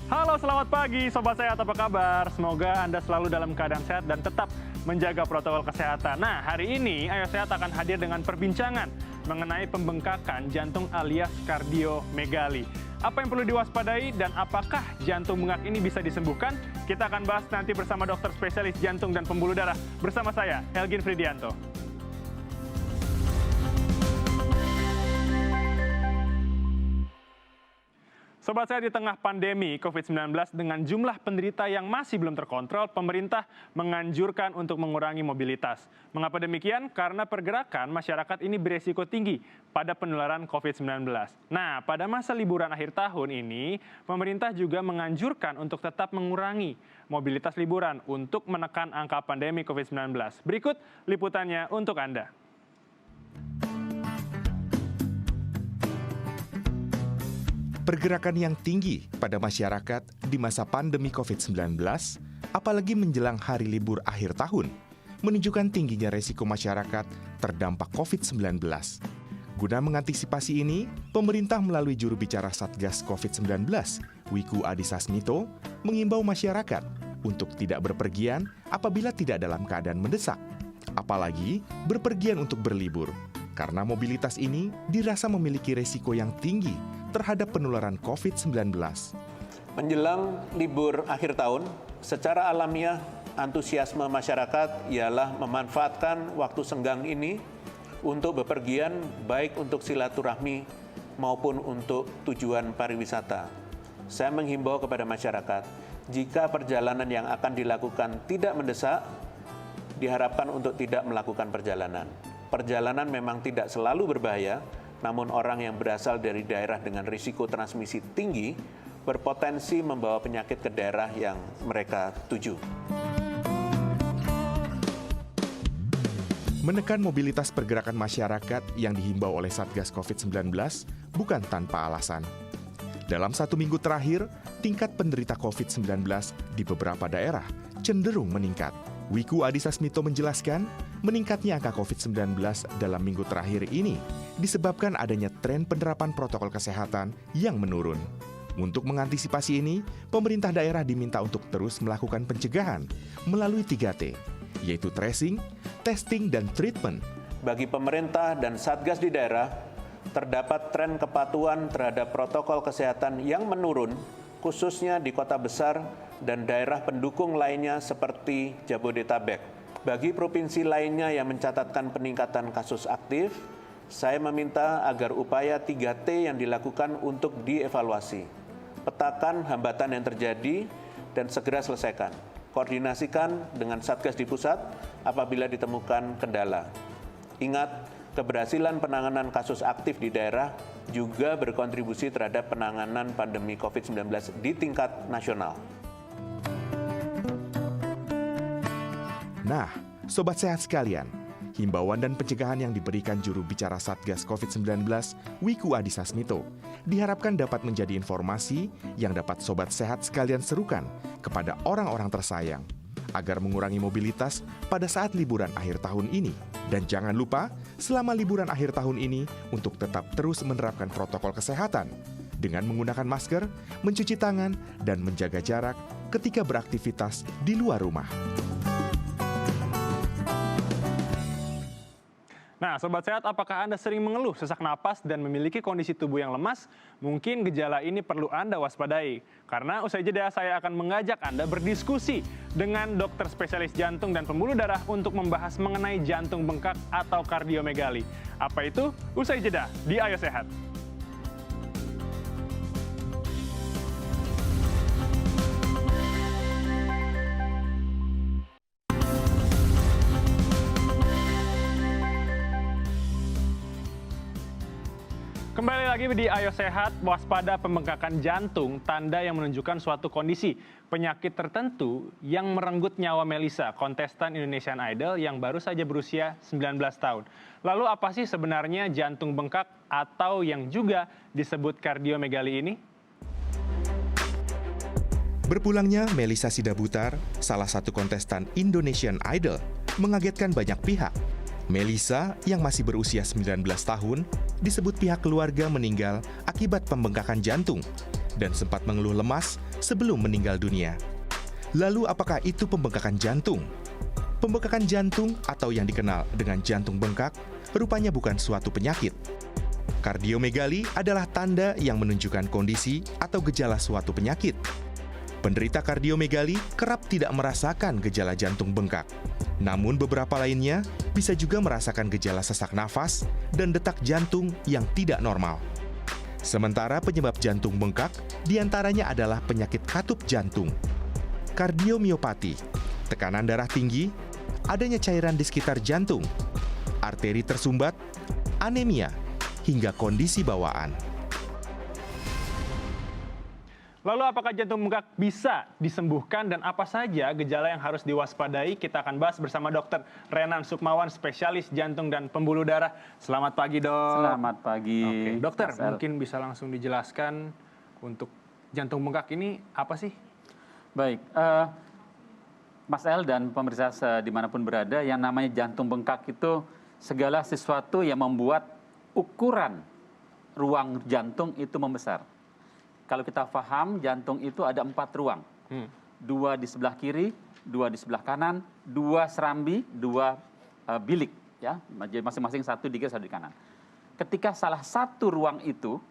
Halo, selamat pagi Sobat Sehat, apa kabar? Semoga Anda selalu dalam keadaan sehat dan tetap menjaga protokol kesehatan. Nah, hari ini Ayo Sehat akan hadir dengan perbincangan mengenai pembengkakan jantung alias kardiomegali. Apa yang perlu diwaspadai dan apakah jantung bengkak ini bisa disembuhkan? Kita akan bahas nanti bersama dokter spesialis jantung dan pembuluh darah. Bersama saya, Elgin Fridianto. Sobat Sehat, di tengah pandemi COVID-19 dengan jumlah penderita yang masih belum terkontrol, pemerintah menganjurkan untuk mengurangi mobilitas. Mengapa demikian? Karena pergerakan masyarakat ini beresiko tinggi pada penularan COVID-19. Nah, pada masa liburan akhir tahun ini, pemerintah juga menganjurkan untuk tetap mengurangi mobilitas liburan untuk menekan angka pandemi COVID-19. Berikut liputannya untuk Anda. Pergerakan yang tinggi pada masyarakat di masa pandemi COVID-19, apalagi menjelang hari libur akhir tahun, menunjukkan tingginya resiko masyarakat terdampak COVID-19. Guna mengantisipasi ini, pemerintah melalui juru bicara Satgas COVID-19, Wiku Adhisa Smito, mengimbau masyarakat untuk tidak berpergian apabila tidak dalam keadaan mendesak, apalagi berpergian untuk berlibur, karena mobilitas ini dirasa memiliki resiko yang tinggi terhadap penularan COVID-19. Menjelang libur akhir tahun, secara alamiah antusiasme masyarakat ialah memanfaatkan waktu senggang ini untuk bepergian baik untuk silaturahmi maupun untuk tujuan pariwisata. Saya menghimbau kepada masyarakat, jika perjalanan yang akan dilakukan tidak mendesak, diharapkan untuk tidak melakukan perjalanan. Perjalanan memang tidak selalu berbahaya, namun orang yang berasal dari daerah dengan risiko transmisi tinggi berpotensi membawa penyakit ke daerah yang mereka tuju. Menekan mobilitas pergerakan masyarakat yang dihimbau oleh Satgas COVID-19 bukan tanpa alasan. Dalam 1 minggu terakhir, tingkat penderita COVID-19 di beberapa daerah cenderung meningkat. Wiku Adhisa Smito menjelaskan, meningkatnya angka COVID-19 dalam minggu terakhir ini disebabkan adanya tren penerapan protokol kesehatan yang menurun. Untuk mengantisipasi ini, pemerintah daerah diminta untuk terus melakukan pencegahan melalui 3T, yaitu tracing, testing, dan treatment. Bagi pemerintah dan Satgas di daerah, terdapat tren kepatuhan terhadap protokol kesehatan yang menurun, khususnya di kota besar dan daerah pendukung lainnya seperti Jabodetabek. Bagi provinsi lainnya yang mencatatkan peningkatan kasus aktif, saya meminta agar upaya 3T yang dilakukan untuk dievaluasi. Petakan hambatan yang terjadi dan segera selesaikan. Koordinasikan dengan Satgas di pusat apabila ditemukan kendala. Ingat, keberhasilan penanganan kasus aktif di daerah juga berkontribusi terhadap penanganan pandemi COVID-19 di tingkat nasional. Nah, Sobat Sehat sekalian, himbauan dan pencegahan yang diberikan juru bicara Satgas COVID-19, Wiku Adhisa Smito, diharapkan dapat menjadi informasi yang dapat Sobat Sehat sekalian serukan kepada orang-orang tersayang, agar mengurangi mobilitas pada saat liburan akhir tahun ini. Dan jangan lupa, selama liburan akhir tahun ini, untuk tetap terus menerapkan protokol kesehatan, dengan menggunakan masker, mencuci tangan, dan menjaga jarak ketika beraktivitas di luar rumah. Nah, Sobat Sehat, apakah Anda sering mengeluh sesak napas dan memiliki kondisi tubuh yang lemas? Mungkin gejala ini perlu Anda waspadai. Karena usai jeda saya akan mengajak Anda berdiskusi dengan dokter spesialis jantung dan pembuluh darah untuk membahas mengenai jantung bengkak atau kardiomegali. Apa itu? Usai jeda di Ayo Sehat. Kembali lagi di Ayo Sehat, waspada pembengkakan jantung, tanda yang menunjukkan suatu kondisi penyakit tertentu yang merenggut nyawa Melisa, kontestan Indonesian Idol yang baru saja berusia 19 tahun. Lalu apa sih sebenarnya jantung bengkak atau yang juga disebut kardiomegali ini? Berpulangnya Melisa Sidabutar, salah satu kontestan Indonesian Idol, mengagetkan banyak pihak. Melisa yang masih berusia 19 tahun disebut pihak keluarga meninggal akibat pembengkakan jantung. dan sempat mengeluh lemas sebelum meninggal dunia. Lalu apakah itu pembengkakan jantung? Pembengkakan jantung atau yang dikenal dengan jantung bengkak rupanya bukan suatu penyakit. Kardiomegali adalah tanda yang menunjukkan kondisi atau gejala suatu penyakit. Penderita kardiomegali kerap tidak merasakan gejala jantung bengkak. Namun beberapa lainnya bisa juga merasakan gejala sesak nafas dan detak jantung yang tidak normal. Sementara penyebab jantung bengkak diantaranya adalah penyakit katup jantung, kardiomiopati, tekanan darah tinggi, adanya cairan di sekitar jantung, arteri tersumbat, anemia, hingga kondisi bawaan. Lalu apakah jantung bengkak bisa disembuhkan dan apa saja gejala yang harus diwaspadai? Kita akan bahas bersama Dr. Renan Sukmawan, spesialis jantung dan pembuluh darah. Selamat pagi, Dok. Selamat pagi. Oke, dokter, Mas El. mungkin bisa langsung dijelaskan untuk jantung bengkak ini apa sih? Baik, Mas El dan pemirsa dimanapun berada, yang namanya jantung bengkak itu segala sesuatu yang membuat ukuran ruang jantung itu membesar. Kalau kita paham, jantung itu ada 4 ruang. 2 di sebelah kiri, 2 di sebelah kanan, 2 serambi, 2 bilik. Ya, masing-masing 1 di kiri, 1 di kanan. Ketika salah satu ruang itu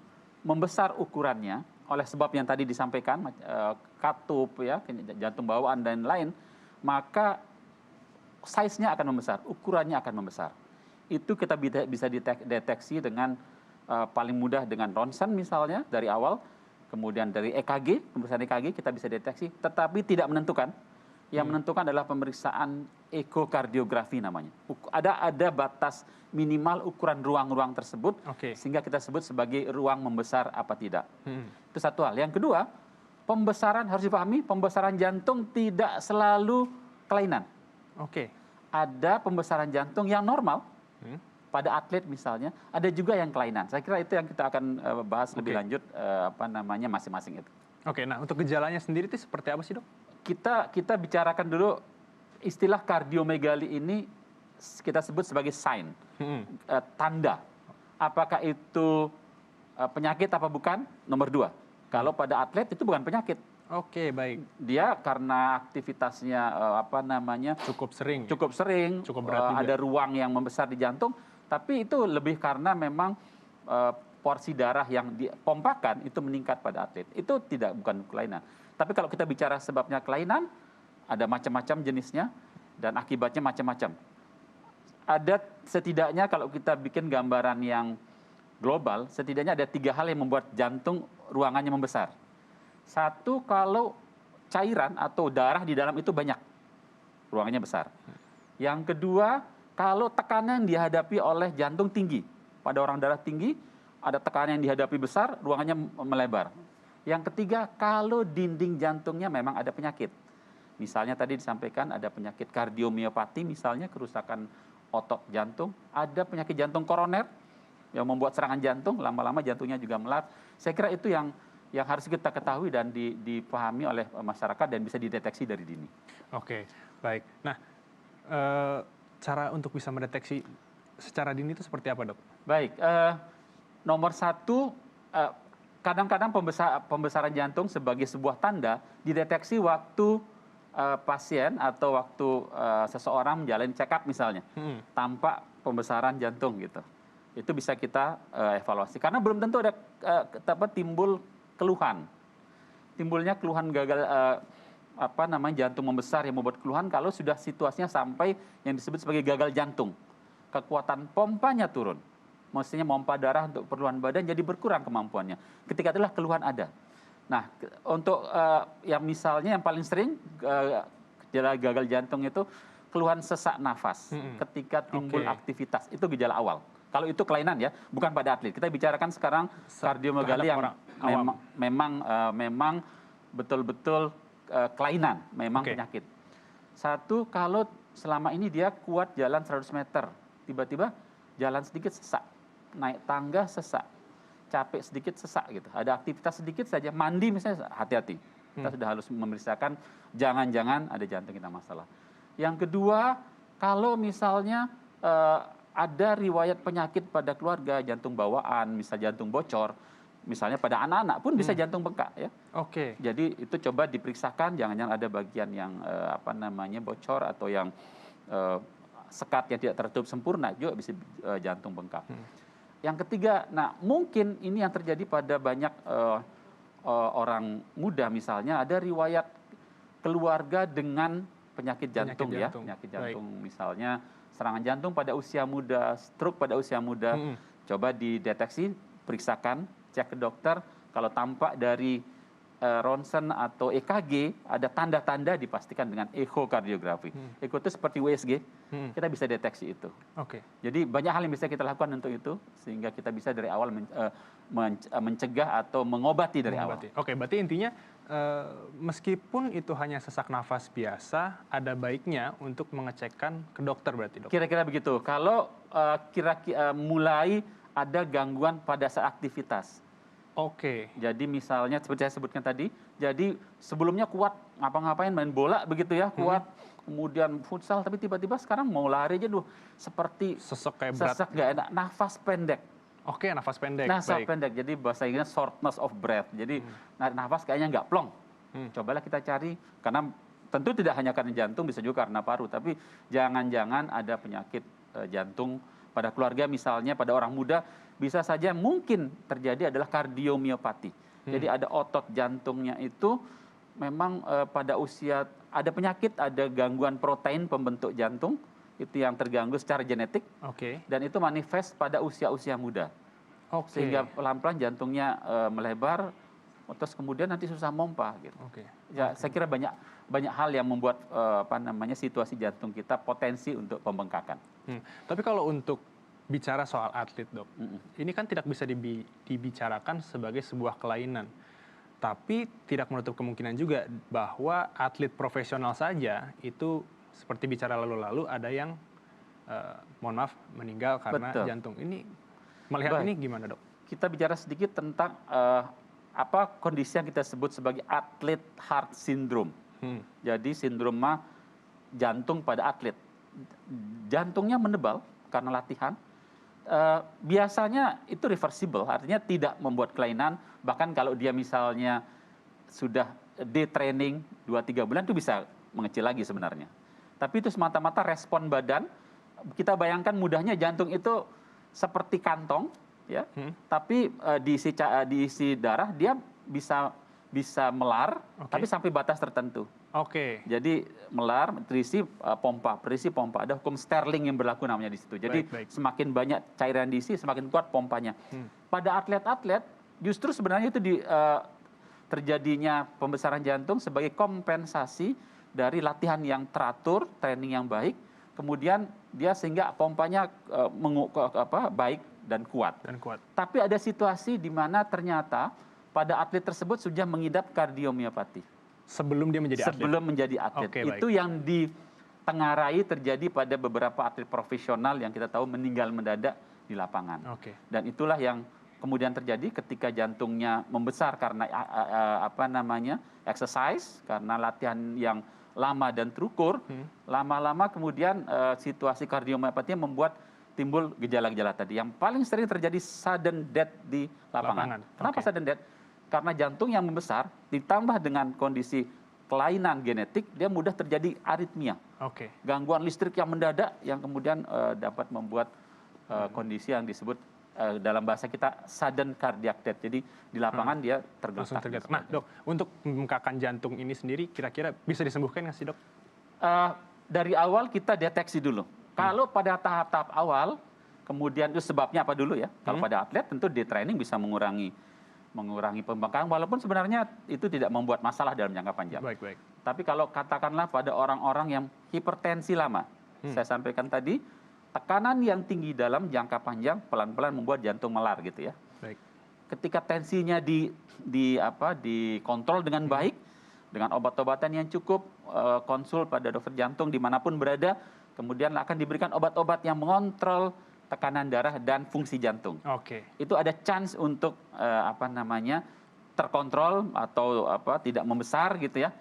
membesar ukurannya, oleh sebab yang tadi disampaikan, katup, ya, jantung bawaan dan lain, maka size-nya akan membesar, ukurannya akan membesar. Itu kita bisa deteksi dengan paling mudah dengan ronsen misalnya dari awal, kemudian dari EKG, pemeriksaan EKG kita bisa deteksi, tetapi tidak menentukan. Yang menentukan adalah pemeriksaan ekokardiografi namanya. Ada batas minimal ukuran ruang-ruang tersebut, sehingga kita sebut sebagai ruang membesar apa tidak. Itu satu hal. Yang kedua, pembesaran harus dipahami, pembesaran jantung tidak selalu kelainan. Ada pembesaran jantung yang normal, pada atlet misalnya, ada juga yang kelainan. Saya kira itu yang kita akan bahas lebih lanjut, masing-masing itu. Nah untuk gejalanya sendiri itu seperti apa sih, Dok? Kita bicarakan dulu istilah kardiomegali ini kita sebut sebagai sign, tanda. Apakah itu penyakit apa bukan? Nomor 2. Kalau pada atlet itu bukan penyakit. Baik. Dia karena aktivitasnya Cukup sering, cukup berat, ada ruang yang membesar di jantung, tapi itu lebih karena memang porsi darah yang dipompakan itu meningkat pada atlet. Itu bukan kelainan. Tapi kalau kita bicara sebabnya kelainan, ada macam-macam jenisnya dan akibatnya macam-macam. Ada setidaknya kalau kita bikin gambaran yang global, setidaknya ada 3 hal yang membuat jantung ruangannya membesar. 1, kalau cairan atau darah di dalam itu banyak, ruangannya besar. Yang kedua, kalau tekanan yang dihadapi oleh jantung tinggi. Pada orang darah tinggi, ada tekanan yang dihadapi besar, ruangannya melebar. Yang ketiga, kalau dinding jantungnya memang ada penyakit. Misalnya tadi disampaikan ada penyakit kardiomiopati, misalnya kerusakan otot jantung. Ada penyakit jantung koroner yang membuat serangan jantung, lama-lama jantungnya juga melar. Saya kira itu yang harus kita ketahui dan dipahami oleh masyarakat dan bisa dideteksi dari dini. Baik. Nah, cara untuk bisa mendeteksi secara dini itu seperti apa, Dok? Baik, nomor 1, kadang-kadang pembesaran jantung sebagai sebuah tanda dideteksi waktu pasien atau waktu seseorang menjalani check up misalnya, tampak pembesaran jantung gitu. Itu bisa kita evaluasi karena belum tentu ada timbul keluhan. Timbulnya keluhan gagal jantung membesar yang membuat keluhan kalau sudah situasinya sampai yang disebut sebagai gagal jantung. Kekuatan pompanya turun. Maksudnya pompa darah untuk keperluan badan jadi berkurang kemampuannya. Ketika itulah keluhan ada. Nah, untuk yang misalnya yang paling sering gejala gagal jantung itu keluhan sesak nafas ketika timbul aktivitas. Itu gejala awal. Kalau itu kelainan ya, bukan pada atlet. Kita bicarakan sekarang kardiomegali yang memang betul-betul kelainan, memang penyakit. 1, kalau selama ini dia kuat jalan 100 meter, tiba-tiba jalan sedikit sesak, naik tangga sesak, capek sedikit sesak gitu. Ada aktivitas sedikit saja, mandi misalnya, hati-hati. Kita sudah harus memeriksakan, jangan-jangan ada jantung kita masalah. Yang kedua, kalau misalnya ada riwayat penyakit pada keluarga, jantung bawaan, misal jantung bocor, misalnya pada anak-anak pun bisa jantung bengkak ya. Oke. Jadi itu coba diperiksakan, jangan-jangan ada bagian yang bocor atau yang sekat yang tidak tertutup sempurna juga bisa jantung bengkak. Yang ketiga, nah mungkin ini yang terjadi pada banyak orang muda, misalnya ada riwayat keluarga dengan penyakit jantung. Penyakit jantung misalnya serangan jantung pada usia muda, stroke pada usia muda. Coba dideteksi, periksakan, cek ke dokter. Kalau tampak dari ronsen atau EKG ada tanda-tanda, dipastikan dengan ekokardiografi. Eko itu seperti USG, kita bisa deteksi itu. Oke. Jadi banyak hal yang bisa kita lakukan untuk itu, sehingga kita bisa dari awal mencegah atau mengobati dari awal. Oke, berarti intinya meskipun itu hanya sesak nafas biasa, ada baiknya untuk mengecekkan ke dokter berarti, dok? Kira-kira begitu. Kalau kira-kira mulai ada gangguan pada saat aktivitas. Oke. Jadi misalnya seperti saya sebutkan tadi, jadi sebelumnya kuat ngapa-ngapain, main bola begitu ya, kuat, kemudian futsal, tapi tiba-tiba sekarang mau lari aja dulu seperti Sesek kayak berat. sesak, nggak enak, nafas pendek. Oke, nafas pendek. Nafas Baik. pendek, jadi bahasa Inggrisnya shortness of breath. Jadi narik nafas kayaknya nggak plong. Cobalah kita cari, karena tentu tidak hanya karena jantung, bisa juga karena paru, tapi jangan-jangan ada penyakit jantung pada keluarga, misalnya pada orang muda bisa saja mungkin terjadi adalah kardiomiopati. Jadi ada otot jantungnya itu memang pada usia ada penyakit, ada gangguan protein pembentuk jantung itu yang terganggu secara genetik. Oke. Dan itu manifest pada usia-usia muda. Oke. Sehingga pelan-pelan jantungnya melebar, terus kemudian nanti susah mompa gitu. Oke. Ya, saya kira banyak hal yang membuat situasi jantung kita potensi untuk pembengkakan. Tapi kalau untuk bicara soal atlet, dok, ini kan tidak bisa dibicarakan sebagai sebuah kelainan. Tapi tidak menutup kemungkinan juga bahwa atlet profesional saja itu seperti bicara lalu-lalu ada yang, mohon maaf, meninggal karena Betul. jantung. Ini melihat Baik. ini gimana, dok? Kita bicara sedikit tentang kondisi yang kita sebut sebagai athlete heart syndrome. Jadi sindroma jantung pada atlet. Jantungnya menebal karena latihan. Biasanya itu reversible, artinya tidak membuat kelainan. Bahkan kalau dia misalnya sudah day training 2-3 bulan itu bisa mengecil lagi sebenarnya. Tapi itu semata-mata respon badan. Kita bayangkan mudahnya jantung itu seperti kantong, ya. Tapi diisi darah, dia bisa melar, tapi sampai batas tertentu. Oke. Jadi melar, terisi pompa. Ada hukum Sterling yang berlaku namanya di situ. Jadi Baik. semakin banyak cairan diisi, semakin kuat pompanya. Pada atlet-atlet, justru sebenarnya itu terjadinya pembesaran jantung sebagai kompensasi dari latihan yang teratur, training yang baik, kemudian dia sehingga pompanya baik dan kuat. Tapi ada situasi di mana ternyata pada atlet tersebut sudah mengidap kardiomiopati. Sebelum dia menjadi atlet? Sebelum menjadi atlet. Oke, itu baik. yang ditengarai terjadi pada beberapa atlet profesional yang kita tahu meninggal mendadak di lapangan. Oke. Dan itulah yang kemudian terjadi ketika jantungnya membesar karena exercise, karena latihan yang lama dan terukur. Lama-lama kemudian situasi kardiomiopatinya membuat timbul gejala-gejala tadi. Yang paling sering terjadi sudden death di lapangan. Kenapa sudden death? Karena jantung yang membesar ditambah dengan kondisi kelainan genetik, dia mudah terjadi aritmia. Gangguan listrik yang mendadak yang kemudian dapat membuat kondisi yang disebut dalam bahasa kita sudden cardiac death. Jadi di lapangan dia tergeletak. Nah, dok, untuk pembengkakan jantung ini sendiri kira-kira bisa disembuhkan nggak sih, dok? Dari awal kita deteksi dulu. Kalau pada tahap-tahap awal, kemudian itu sebabnya apa dulu ya? Kalau pada atlet tentu di training bisa mengurangi pembengkakan, walaupun sebenarnya itu tidak membuat masalah dalam jangka panjang. Baik. Tapi kalau katakanlah pada orang-orang yang hipertensi lama, saya sampaikan tadi, tekanan yang tinggi dalam jangka panjang pelan-pelan membuat jantung melar gitu ya. Baik. Ketika tensinya dikontrol dengan baik, dengan obat-obatan yang cukup, konsul pada dokter jantung dimanapun berada, kemudian akan diberikan obat-obat yang mengontrol tekanan darah dan fungsi jantung. Itu ada chance untuk terkontrol atau tidak membesar gitu ya.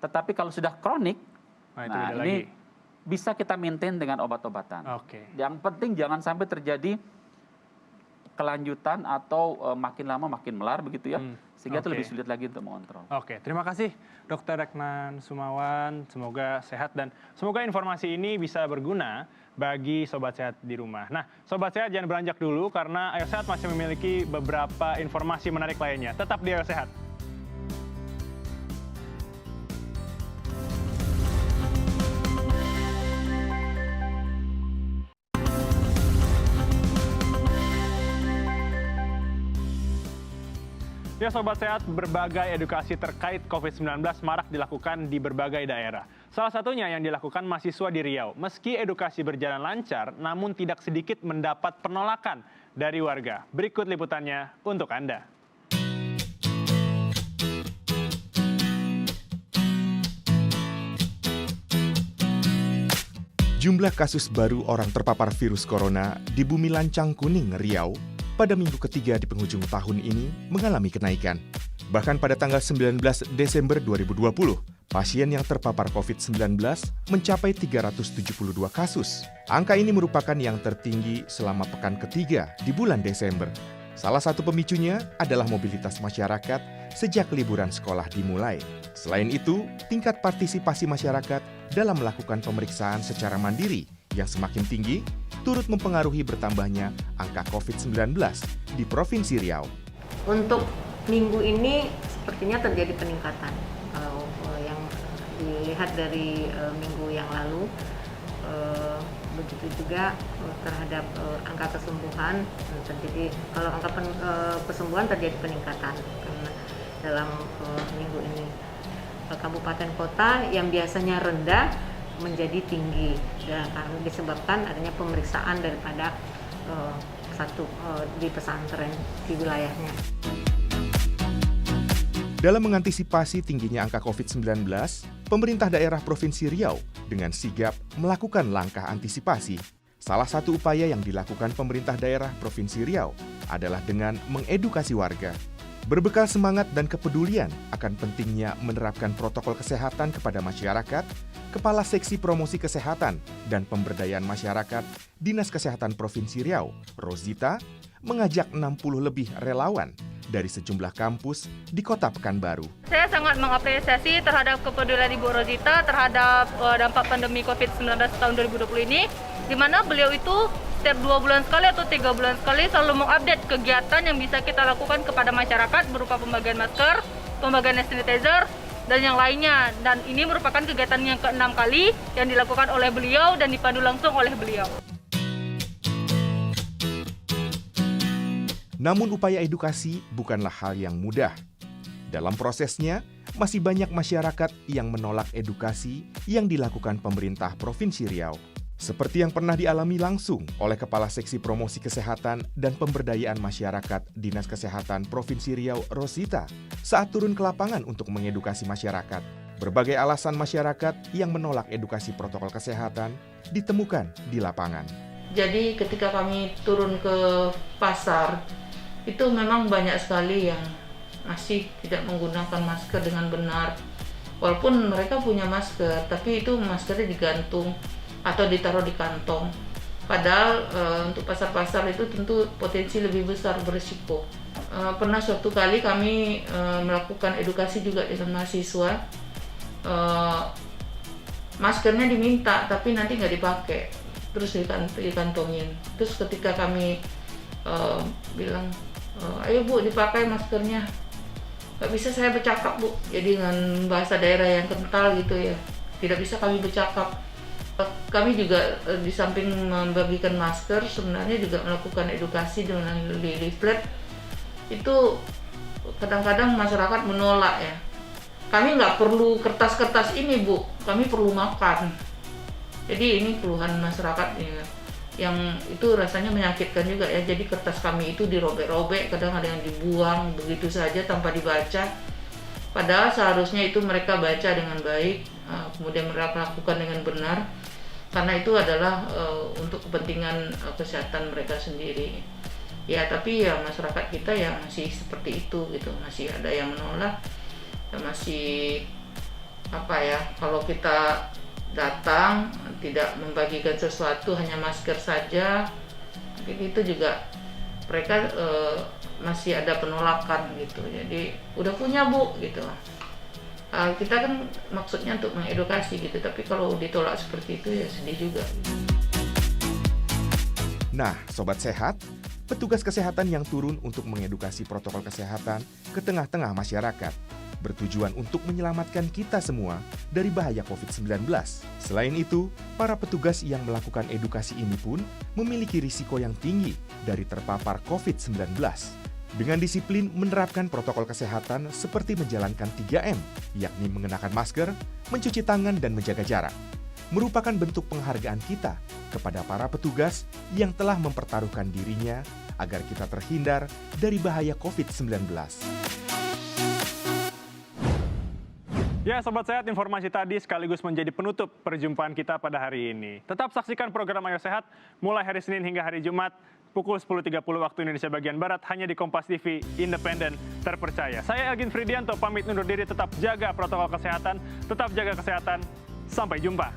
Tetapi kalau sudah kronik, ini bisa kita maintain dengan obat-obatan. Yang penting jangan sampai terjadi berkelanjutan atau makin lama makin melar begitu ya, sehingga itu oke. lebih sulit lagi untuk mengontrol. Oke, terima kasih Dr. Reknan Sumawan. Semoga sehat dan semoga informasi ini bisa berguna bagi Sobat Sehat di rumah. Nah, Sobat Sehat jangan beranjak dulu karena Ayo Sehat masih memiliki beberapa informasi menarik lainnya. Tetap di Ayo Sehat. Ya Sobat Sehat, berbagai edukasi terkait COVID-19 marak dilakukan di berbagai daerah. Salah satunya yang dilakukan mahasiswa di Riau. Meski edukasi berjalan lancar, namun tidak sedikit mendapat penolakan dari warga. Berikut liputannya untuk Anda. Jumlah kasus baru orang terpapar virus corona di Bumi Lancang Kuning, Riau, pada minggu ketiga di penghujung tahun ini mengalami kenaikan. Bahkan pada tanggal 19 Desember 2020, pasien yang terpapar COVID-19 mencapai 372 kasus. Angka ini merupakan yang tertinggi selama pekan ketiga di bulan Desember. Salah satu pemicunya adalah mobilitas masyarakat sejak liburan sekolah dimulai. Selain itu, tingkat partisipasi masyarakat dalam melakukan pemeriksaan secara mandiri yang semakin tinggi turut mempengaruhi bertambahnya angka COVID-19 di Provinsi Riau. Untuk minggu ini sepertinya terjadi peningkatan. Kalau yang dilihat dari minggu yang lalu, begitu juga terhadap angka kesembuhan terjadi. Kalau angka kesembuhan terjadi peningkatan karena dalam minggu ini kabupaten kota yang biasanya rendah menjadi tinggi dan karena disebabkan adanya pemeriksaan daripada di pesantren di wilayahnya. Dalam mengantisipasi tingginya angka COVID-19, pemerintah daerah Provinsi Riau dengan sigap melakukan langkah antisipasi. Salah satu upaya yang dilakukan pemerintah daerah Provinsi Riau adalah dengan mengedukasi warga. Berbekal semangat dan kepedulian akan pentingnya menerapkan protokol kesehatan kepada masyarakat, Kepala Seksi Promosi Kesehatan dan Pemberdayaan Masyarakat Dinas Kesehatan Provinsi Riau, Rosita, mengajak 60 lebih relawan dari sejumlah kampus di Kota Pekanbaru. Saya sangat mengapresiasi terhadap kepedulian Ibu Rosita terhadap dampak pandemi COVID-19 tahun 2020 ini, di mana beliau itu setiap 2 bulan sekali atau 3 bulan sekali selalu mengupdate kegiatan yang bisa kita lakukan kepada masyarakat berupa pembagian masker, pembagian hand sanitizer, dan yang lainnya. Dan ini merupakan kegiatan yang ke-6 kali yang dilakukan oleh beliau dan dipandu langsung oleh beliau. Namun upaya edukasi bukanlah hal yang mudah. Dalam prosesnya, masih banyak masyarakat yang menolak edukasi yang dilakukan pemerintah Provinsi Riau. Seperti yang pernah dialami langsung oleh Kepala Seksi Promosi Kesehatan dan Pemberdayaan Masyarakat Dinas Kesehatan Provinsi Riau, Rosita, saat turun ke lapangan untuk mengedukasi masyarakat. Berbagai alasan masyarakat yang menolak edukasi protokol kesehatan ditemukan di lapangan. Jadi ketika kami turun ke pasar, itu memang banyak sekali yang masih tidak menggunakan masker dengan benar. Walaupun mereka punya masker, tapi itu maskernya digantung atau ditaruh di kantong. Padahal untuk pasar-pasar itu tentu potensi lebih besar berisiko. Pernah suatu kali kami melakukan edukasi juga dengan mahasiswa. Maskernya diminta tapi nanti nggak dipakai, terus dikantongin. Terus ketika kami bilang, ayo Bu dipakai maskernya, nggak bisa saya bercakap Bu, jadi dengan bahasa daerah yang kental gitu ya, tidak bisa kami bercakap. Kami juga di samping membagikan masker sebenarnya juga melakukan edukasi dengan leaflet. Itu kadang-kadang masyarakat menolak ya. Kami nggak perlu kertas-kertas ini Bu, kami perlu makan. Jadi ini keluhan masyarakat ya, yang itu rasanya menyakitkan juga ya. Jadi kertas kami itu dirobek-robek, kadang ada yang dibuang begitu saja tanpa dibaca. Padahal seharusnya itu mereka baca dengan baik, kemudian mereka lakukan dengan benar, karena itu adalah untuk kepentingan kesehatan mereka sendiri. Ya tapi ya masyarakat kita ya masih seperti itu gitu, masih ada yang menolak, ya masih kalau kita datang tidak membagikan sesuatu hanya masker saja, itu juga mereka masih ada penolakan gitu. Jadi udah punya Bu gitu. Kita kan maksudnya untuk mengedukasi gitu, tapi kalau ditolak seperti itu ya sedih juga. Nah, Sobat Sehat, petugas kesehatan yang turun untuk mengedukasi protokol kesehatan ke tengah-tengah masyarakat bertujuan untuk menyelamatkan kita semua dari bahaya COVID-19. Selain itu, para petugas yang melakukan edukasi ini pun memiliki risiko yang tinggi dari terpapar COVID-19. Dengan disiplin menerapkan protokol kesehatan seperti menjalankan 3M, yakni mengenakan masker, mencuci tangan, dan menjaga jarak, merupakan bentuk penghargaan kita kepada para petugas yang telah mempertaruhkan dirinya agar kita terhindar dari bahaya COVID-19. Ya, Sobat Sehat, informasi tadi sekaligus menjadi penutup perjumpaan kita pada hari ini. Tetap saksikan program Ayo Sehat mulai hari Senin hingga hari Jumat pukul 10.30 waktu Indonesia bagian Barat hanya di Kompas TV, independen, terpercaya. Saya Elgin Fridianto, pamit undur diri, tetap jaga protokol kesehatan, tetap jaga kesehatan. Sampai jumpa.